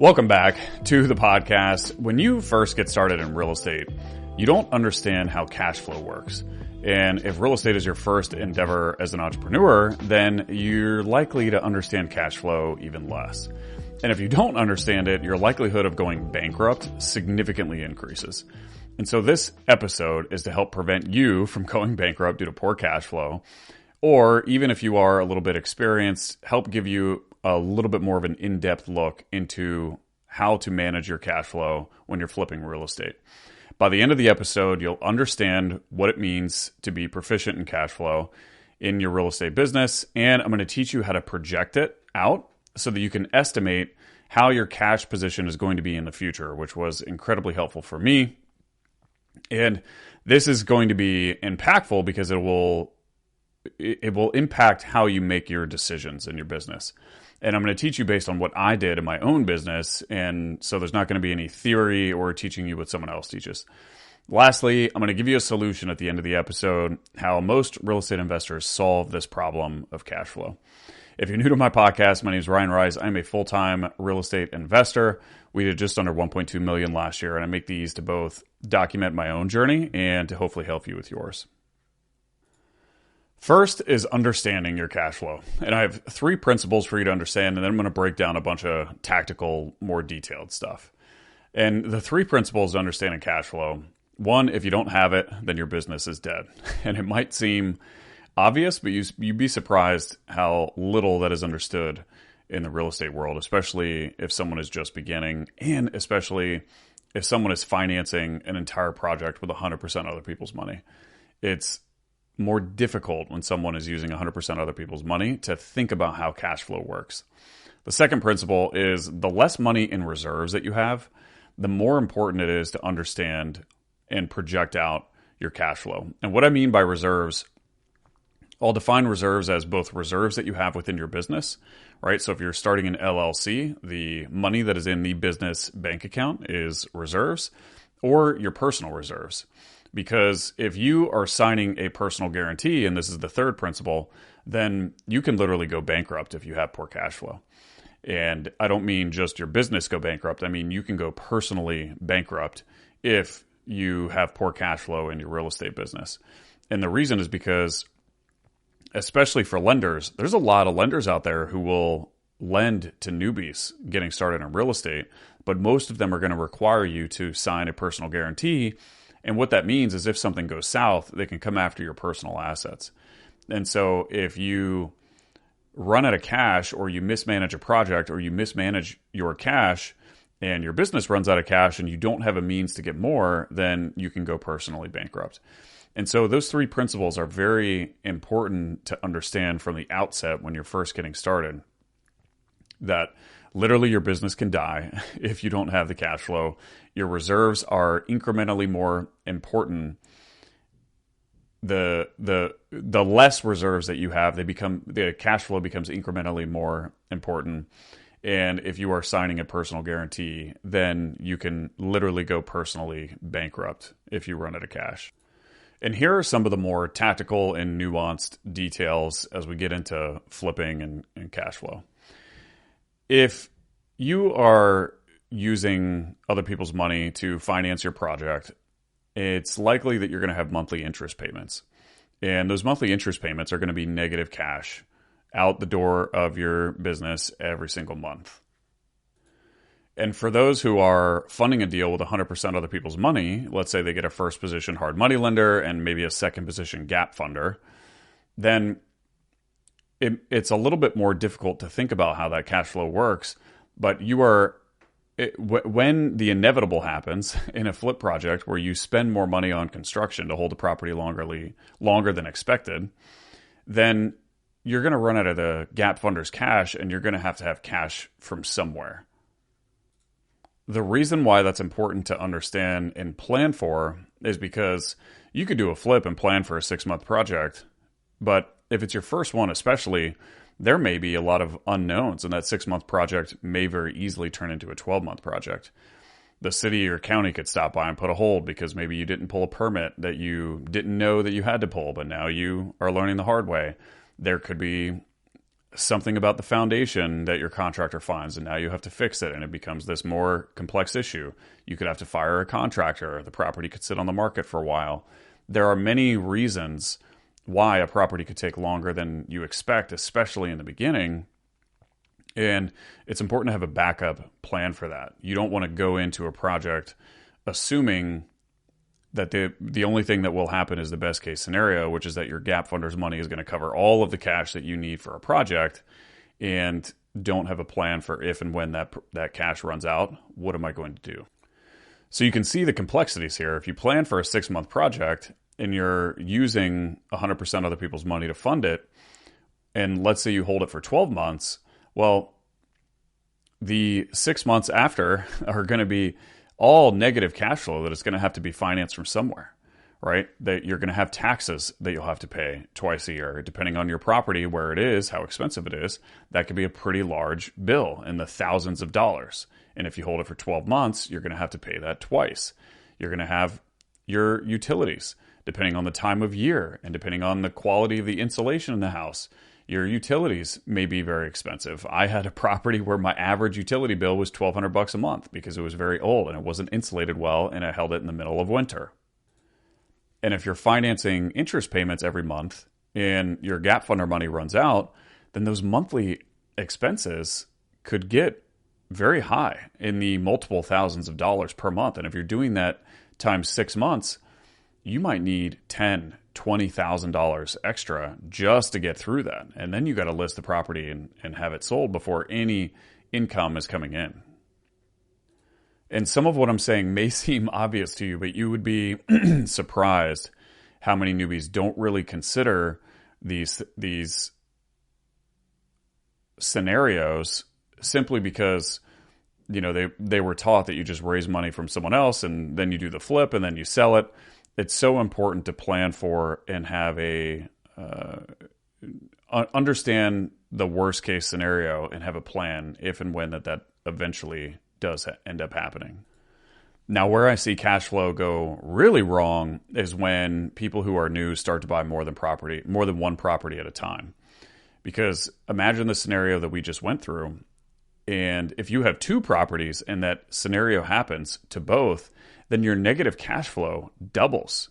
Welcome back to the podcast. When you first get started in real estate, you don't understand how cash flow works. And if real estate is your first endeavor as an entrepreneur, then you're likely to understand cash flow even less. And if you don't understand it, your likelihood of going bankrupt significantly increases. And so this episode is to help prevent you from going bankrupt due to poor cash flow, or even if you are a little bit experienced, help give you a little bit more of an in-depth look into how to manage your cash flow when you're flipping real estate. By the end of the episode, you'll understand what it means to be proficient in cash flow in your real estate business, and I'm going to teach you how to project it out so that you can estimate how your cash position is going to be in the future, which was incredibly helpful for me. And this is going to be impactful because it will impact how you make your decisions in your business. And I'm going to teach you based on what I did in my own business. And so there's not going to be any theory or teaching you what someone else teaches. Lastly, I'm going to give you a solution at the end of the episode, how most real estate investors solve this problem of cash flow. If you're new to my podcast, my name is Ryan Rice. I'm a full-time real estate investor. We did just under 1.2 million last year. And I make these to both document my own journey and to hopefully help you with yours. First is understanding your cash flow. And I have 3 principles for you to understand, and then I'm going to break down a bunch of tactical, more detailed stuff. And the 3 principles to understanding cash flow: 1, if you don't have it, then your business is dead. And it might seem obvious, but you'd be surprised how little that is understood in the real estate world, especially if someone is just beginning, and especially if someone is financing an entire project with 100% other people's money. It's more difficult when someone is using 100% other people's money to think about how cash flow works. The second principle is the less money in reserves that you have, the more important it is to understand and project out your cash flow. And what I mean by reserves, I'll define reserves as both reserves that you have within your business, right? So if you're starting an LLC, the money that is in the business bank account is reserves, or your personal reserves. Because if you are signing a personal guarantee, and this is the third principle, then you can literally go bankrupt if you have poor cash flow. And I don't mean just your business go bankrupt. I mean, you can go personally bankrupt if you have poor cash flow in your real estate business. And the reason is because, especially for lenders, there's a lot of lenders out there who will lend to newbies getting started in real estate, but most of them are going to require you to sign a personal guarantee. And what that means is if something goes south, they can come after your personal assets. And so if you run out of cash, or you mismanage a project, or you mismanage your cash, and your business runs out of cash and you don't have a means to get more, then you can go personally bankrupt. And so those 3 principles are very important to understand from the outset when you're first getting started. That literally your business can die if you don't have the cash flow. Your reserves are incrementally more important. The less reserves that you have, the cash flow becomes incrementally more important. And if you are signing a personal guarantee, then you can literally go personally bankrupt if you run out of cash. And here are some of the more tactical and nuanced details as we get into flipping and cash flow. If you are using other people's money to finance your project, it's likely that you're going to have monthly interest payments. And those monthly interest payments are going to be negative cash out the door of your business every single month. And for those who are funding a deal with 100% other people's money, let's say they get a first position hard money lender and maybe a second position gap funder, then it's a little bit more difficult to think about how that cash flow works. But when the inevitable happens in a flip project where you spend more money on construction to hold the property longer than expected, then you're going to run out of the gap funder's cash, and you're going to have cash from somewhere. The reason why that's important to understand and plan for is because you could do a flip and plan for a 6-month project, but if it's your first one especially, there may be a lot of unknowns, and that 6-month project may very easily turn into a 12-month project. The city or county could stop by and put a hold because maybe you didn't pull a permit that you didn't know that you had to pull, but now you are learning the hard way. There could be something about the foundation that your contractor finds, and now you have to fix it, and it becomes this more complex issue. You could have to fire a contractor. The property could sit on the market for a while. There are many reasons why a property could take longer than you expect, especially in the beginning. And it's important to have a backup plan for that. You don't want to go into a project assuming that the only thing that will happen is the best case scenario, which is that your gap funder's money is going to cover all of the cash that you need for a project, and don't have a plan for if and when that cash runs out. What am I going to do? So you can see the complexities here. If you plan for a 6-month project and you're using 100% other people's money to fund it, and let's say you hold it for 12 months, well, the 6 months after are going to be all negative cash flow that is going to have to be financed from somewhere, right? That you're going to have taxes that you'll have to pay twice a year, depending on your property, where it is, how expensive it is. That could be a pretty large bill in the thousands of dollars. And if you hold it for 12 months, you're going to have to pay that twice. You're going to have your utilities, depending on the time of year and depending on the quality of the insulation in the house. Your utilities may be very expensive. I had a property where my average utility bill was $1,200 a month because it was very old and it wasn't insulated well, and I held it in the middle of winter. And if you're financing interest payments every month and your gap funder money runs out, then those monthly expenses could get very high in the multiple thousands of dollars per month. And if you're doing that times 6 months, you might need $10,000, $20,000 extra just to get through that. And then you got to list the property and have it sold before any income is coming in. And some of what I'm saying may seem obvious to you, but you would be surprised how many newbies don't really consider these scenarios, simply because they were taught that you just raise money from someone else and then you do the flip and then you sell it. It's so important to plan for and have understand the worst case scenario and have a plan if and when that eventually does end up happening. Now, where I see cash flow go really wrong is when people who are new start to buy more than one property at a time. Because imagine the scenario that we just went through. And if you have 2 properties and that scenario happens to both, then your negative cash flow doubles,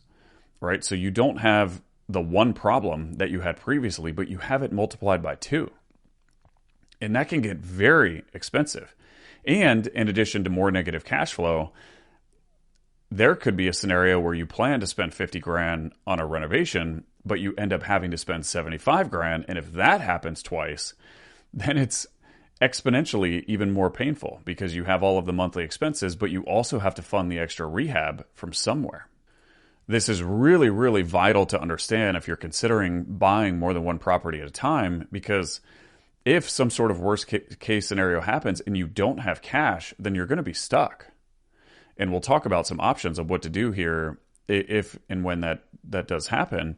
right? So you don't have the one problem that you had previously, but you have it multiplied by 2. And that can get very expensive. And in addition to more negative cash flow, there could be a scenario where you plan to spend $50,000 on a renovation, but you end up having to spend $75,000. And if that happens twice, then it's exponentially even more painful because you have all of the monthly expenses, but you also have to fund the extra rehab from somewhere. This is really, really vital to understand if you're considering buying more than one property at a time, because if some sort of worst case scenario happens and you don't have cash, then you're going to be stuck. And we'll talk about some options of what to do here if and when that does happen.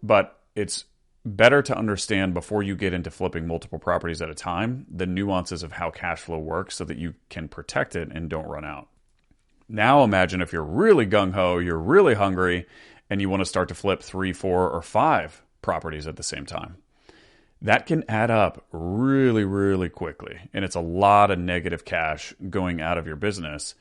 But it's better to understand before you get into flipping multiple properties at a time the nuances of how cash flow works so that you can protect it and don't run out. Now imagine if you're really gung-ho, you're really hungry, and you want to start to flip 3, 4, or 5 properties at the same time. That can add up really, really quickly. And it's a lot of negative cash going out of your business.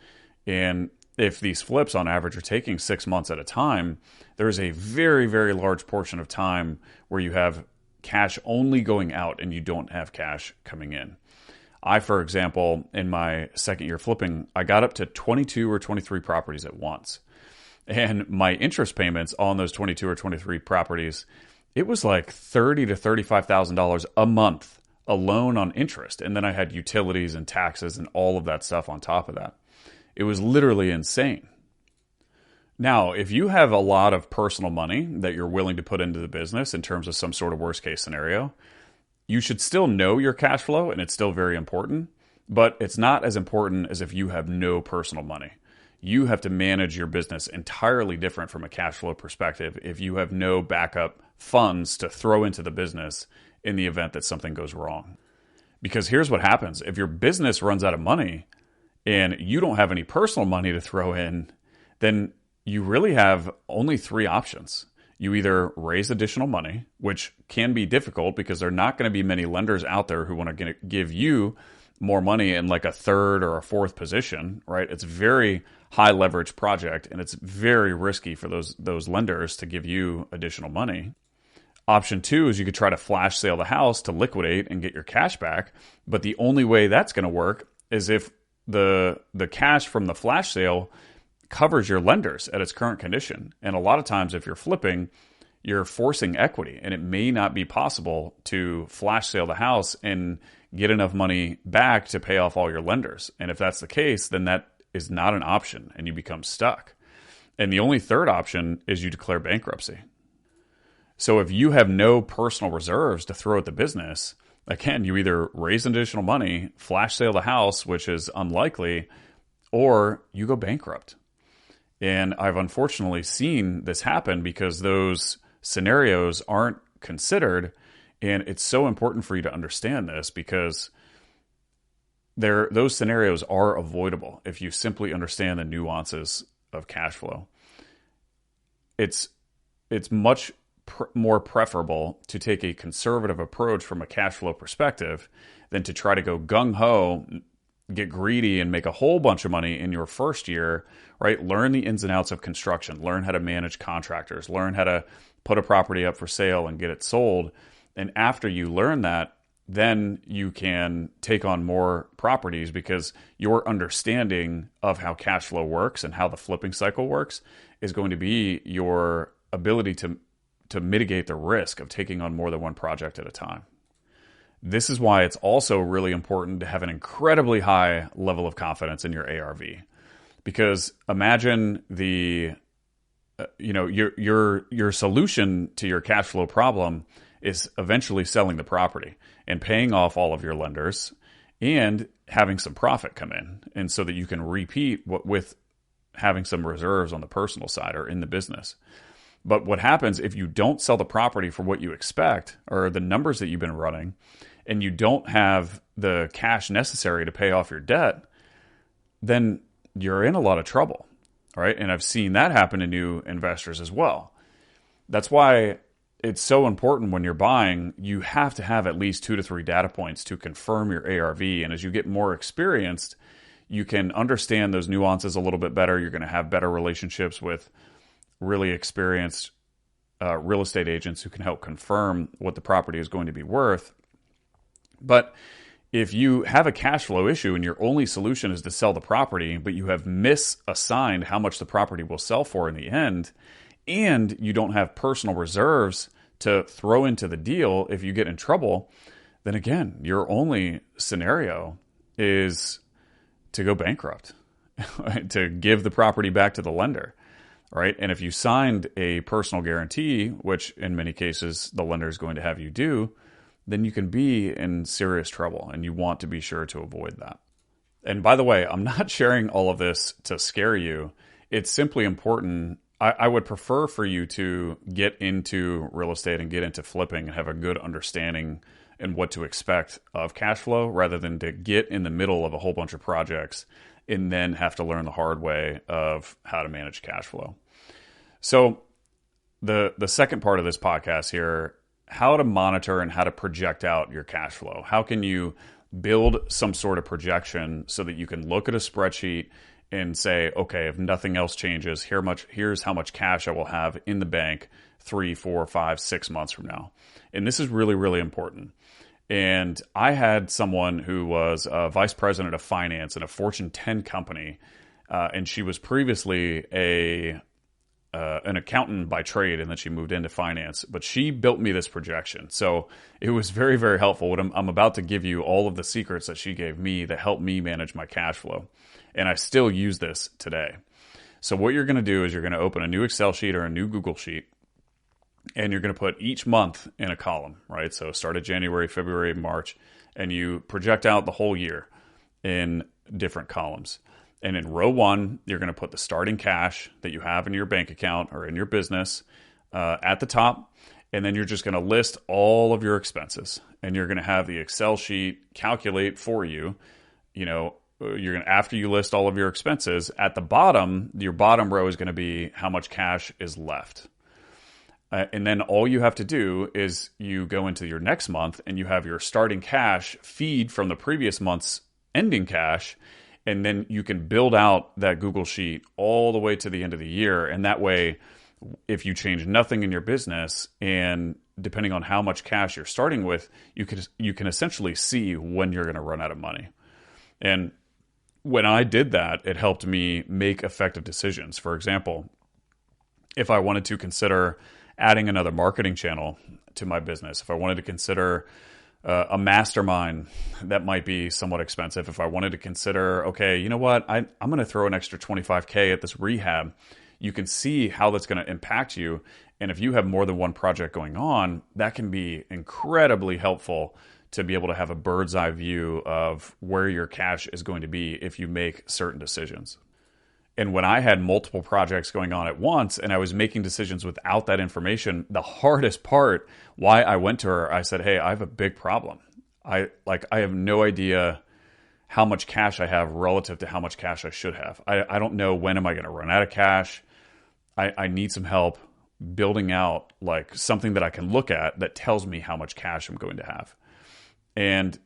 And if these flips on average are taking 6 months at a time, there is a very, very large portion of time where you have cash only going out and you don't have cash coming in. I, for example, in my second year flipping, I got up to 22 or 23 properties at once. And my interest payments on those 22 or 23 properties, it was like $30,000 to $35,000 a month alone on interest. And then I had utilities and taxes and all of that stuff on top of that. It was literally insane. Now, if you have a lot of personal money that you're willing to put into the business in terms of some sort of worst case scenario, you should still know your cash flow, and it's still very important, but it's not as important as if you have no personal money. You have to manage your business entirely different from a cash flow perspective if you have no backup funds to throw into the business in the event that something goes wrong. Because here's what happens. If your business runs out of money and you don't have any personal money to throw in, then you really have only 3 options. you either raise additional money, which can be difficult because there are not going to be many lenders out there who want to give you more money in like a third or a fourth position, right? It's a very high leverage project and it's very risky for those lenders to give you additional money. Option two is you could try to flash sale the house to liquidate and get your cash back. But the only way that's going to work is if the cash from the flash sale covers your lenders at its current condition. And a lot of times if you're flipping, you're forcing equity and it may not be possible to flash sale the house and get enough money back to pay off all your lenders. And if that's the case, then that is not an option and you become stuck. And the only third option is you declare bankruptcy. So if you have no personal reserves to throw at the business, again, you either raise additional money, flash sale the house, which is unlikely, or you go bankrupt. And I've unfortunately seen this happen because those scenarios aren't considered. And it's so important for you to understand this because those scenarios are avoidable if you simply understand the nuances of cash flow. It's much more preferable to take a conservative approach from a cash flow perspective than to try to go gung-ho, get greedy, and make a whole bunch of money in your first year, right? Learn the ins and outs of construction, learn how to manage contractors, learn how to put a property up for sale and get it sold. And after you learn that, then you can take on more properties because your understanding of how cash flow works and how the flipping cycle works is going to be your ability to mitigate the risk of taking on more than one project at a time. This is why it's also really important to have an incredibly high level of confidence in your ARV. Because imagine your solution to your cash flow problem is eventually selling the property and paying off all of your lenders and having some profit come in. And so that you can repeat with having some reserves on the personal side or in the business. But what happens if you don't sell the property for what you expect or the numbers that you've been running and you don't have the cash necessary to pay off your debt, then you're in a lot of trouble, right? And I've seen that happen to new investors as well. That's why it's so important when you're buying, you have to have at least 2 to 3 data points to confirm your ARV. And as you get more experienced, you can understand those nuances a little bit better. You're going to have better relationships with really experienced real estate agents who can help confirm what the property is going to be worth. But if you have a cash flow issue and your only solution is to sell the property, but you have misassigned how much the property will sell for in the end, and you don't have personal reserves to throw into the deal if you get in trouble, then again, your only scenario is to go bankrupt, to give the property back to the lender, right? And if you signed a personal guarantee, which in many cases the lender is going to have you do, then you can be in serious trouble, and you want to be sure to avoid that. And by the way, I'm not sharing all of this to scare you. It's simply important. I would prefer for you to get into real estate and get into flipping and have a good understanding and what to expect of cash flow rather than to get in the middle of a whole bunch of projects and then have to learn the hard way of how to manage cash flow. So the second part of this podcast here, how to monitor and how to project out your cash flow. How can you build some sort of projection so that you can look at a spreadsheet and say, okay, if nothing else changes, here's how much cash I will have in the bank 3, 4, 5, 6 months from now. And this is really, really important. And I had someone who was a vice president of finance in a Fortune 10 company, and she was previously an accountant by trade, and then she moved into finance. But she built me this projection. So it was very, very helpful. What I'm about to give you all of the secrets that she gave me that helped me manage my cash flow. And I still use this today. So what you're going to do is you're going to open a new Excel sheet or a new Google sheet, and you're going to put each month in a column, right? So start at January, February, March, and you project out the whole year in different columns. And in row 1, you're going to put the starting cash that you have in your bank account or in your business at the top. And then you're just going to list all of your expenses. And you're going to have the Excel sheet calculate for you, you're going to, after you list all of your expenses, at the bottom, your bottom row is going to be how much cash is left. And then all you have to do is you go into your next month and you have your starting cash feed from the previous month's ending cash. And then you can build out that Google Sheet all the way to the end of the year. And that way, if you change nothing in your business, and depending on how much cash you're starting with, you can essentially see when you're going to run out of money. And when I did that, it helped me make effective decisions. For example, if I wanted to consider adding another marketing channel to my business, if I wanted to consider a mastermind that might be somewhat expensive, if I wanted to consider, okay, you know what, I'm going to throw an extra $25K at this rehab, you can see how that's going to impact you. And if you have more than one project going on, that can be incredibly helpful to be able to have a bird's eye view of where your cash is going to be if you make certain decisions. And when I had multiple projects going on at once and I was making decisions without that information, the hardest part, why I went to her, I said, hey, I have a big problem. I have no idea how much cash I have relative to how much cash I should have. I don't know when am I going to run out of cash. I need some help building out like something that I can look at that tells me how much cash I'm going to have. And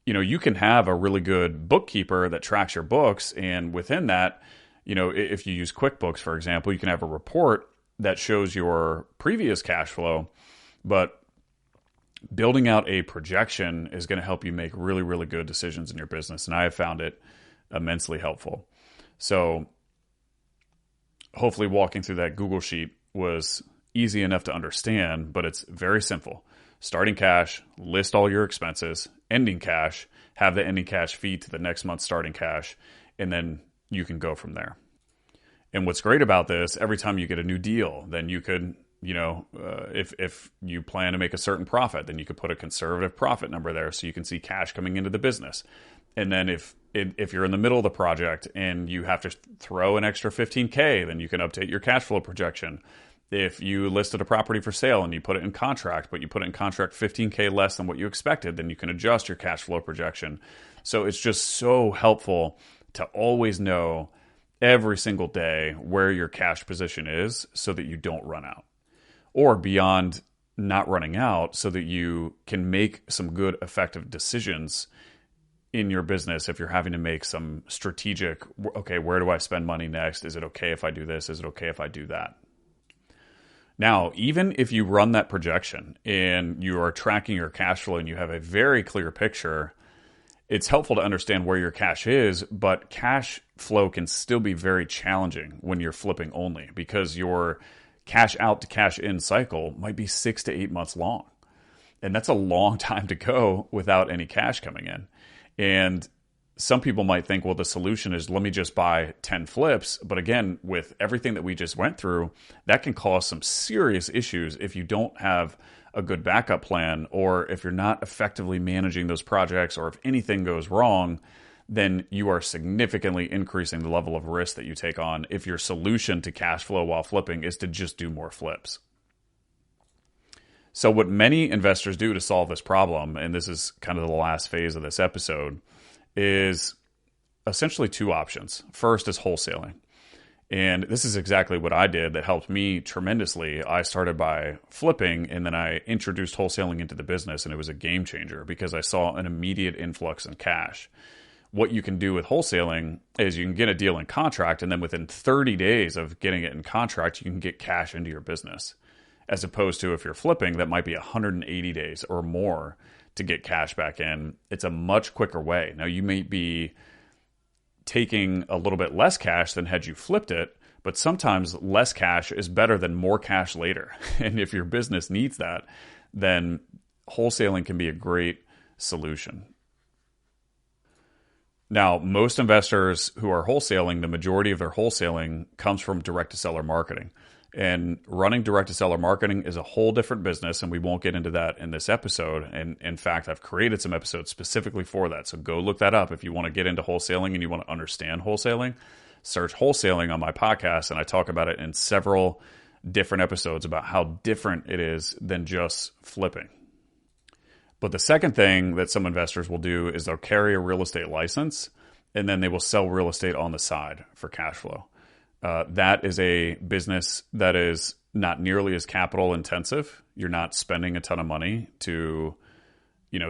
you can have a really good bookkeeper that tracks your books. And within that, if you use QuickBooks, for example, you can have a report that shows your previous cash flow. But building out a projection is going to help you make really, really good decisions in your business. And I have found it immensely helpful. So hopefully walking through that Google Sheet was easy enough to understand, but it's very simple. Starting cash, list all your expenses, ending cash, have the ending cash feed to the next month's starting cash, and then you can go from there. And what's great about this, every time you get a new deal, then you could, if you plan to make a certain profit, then you could put a conservative profit number there so you can see cash coming into the business. And then if you're in the middle of the project and you have to throw an extra $15K, then you can update your cash flow projection. If you listed a property for sale and you put it in contract, but you put it in contract $15K less than what you expected, then you can adjust your cash flow projection. So it's just so helpful to always know every single day where your cash position is so that you don't run out. Or beyond not running out, so that you can make some good, effective decisions in your business if you're having to make some strategic, okay, where do I spend money next? Is it okay if I do this? Is it okay if I do that? Now, even if you run that projection and you are tracking your cash flow and you have a very clear picture, it's helpful to understand where your cash is, but cash flow can still be very challenging when you're flipping only because your cash out to cash in cycle might be 6 to 8 months long. And that's a long time to go without any cash coming in. And some people might think, well, the solution is let me just buy 10 flips. But again, with everything that we just went through, that can cause some serious issues if you don't have a good backup plan, or if you're not effectively managing those projects, or if anything goes wrong, then you are significantly increasing the level of risk that you take on if your solution to cash flow while flipping is to just do more flips. So what many investors do to solve this problem, and this is kind of the last phase of this episode, is essentially two options. First is wholesaling. And this is exactly what I did that helped me tremendously. I started by flipping, and then I introduced wholesaling into the business, and it was a game changer because I saw an immediate influx in cash. What you can do with wholesaling is you can get a deal in contract, and then within 30 days of getting it in contract, you can get cash into your business. As opposed to if you're flipping, that might be 180 days or more to get cash back in. It's a much quicker way. Now, you may be taking a little bit less cash than had you flipped it, but sometimes less cash is better than more cash later. And if your business needs that, then wholesaling can be a great solution. Now, most investors who are wholesaling, the majority of their wholesaling comes from direct-to-seller marketing. And running direct-to-seller marketing is a whole different business, and we won't get into that in this episode. And in fact, I've created some episodes specifically for that. So go look that up if you want to get into wholesaling and you want to understand wholesaling. Search wholesaling on my podcast, and I talk about it in several different episodes about how different it is than just flipping. But the second thing that some investors will do is they'll carry a real estate license, and then they will sell real estate on the side for cash flow. That is a business that is not nearly as capital intensive. You're not spending a ton of money to,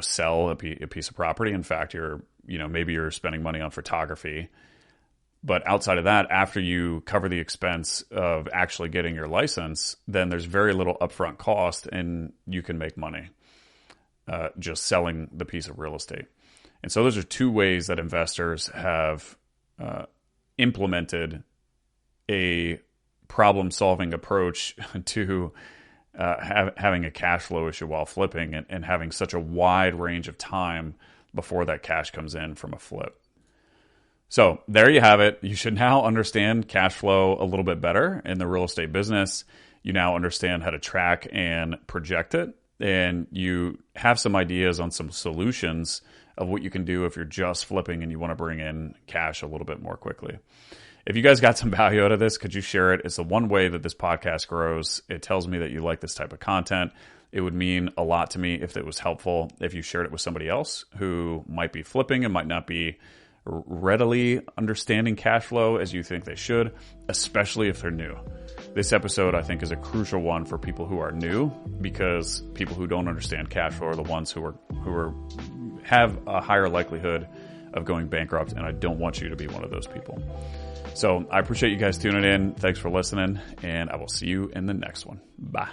sell a piece of property. In fact, maybe you're spending money on photography. But outside of that, after you cover the expense of actually getting your license, then there's very little upfront cost and you can make money just selling the piece of real estate. And so those are two ways that investors have implemented a problem-solving approach to having a cash flow issue while flipping and having such a wide range of time before that cash comes in from a flip. So there you have it. You should now understand cash flow a little bit better in the real estate business. You now understand how to track and project it, and you have some ideas on some solutions of what you can do if you're just flipping and you want to bring in cash a little bit more quickly. If you guys got some value out of this, could you share it? It's the one way that this podcast grows. It tells me that you like this type of content. It would mean a lot to me if it was helpful if you shared it with somebody else who might be flipping and might not be readily understanding cash flow as you think they should, especially if they're new. This episode, I think, is a crucial one for people who are new, because people who don't understand cash flow are the ones who have a higher likelihood of going bankrupt, and I don't want you to be one of those people. So I appreciate you guys tuning in. Thanks for listening, and I will see you in the next one. Bye.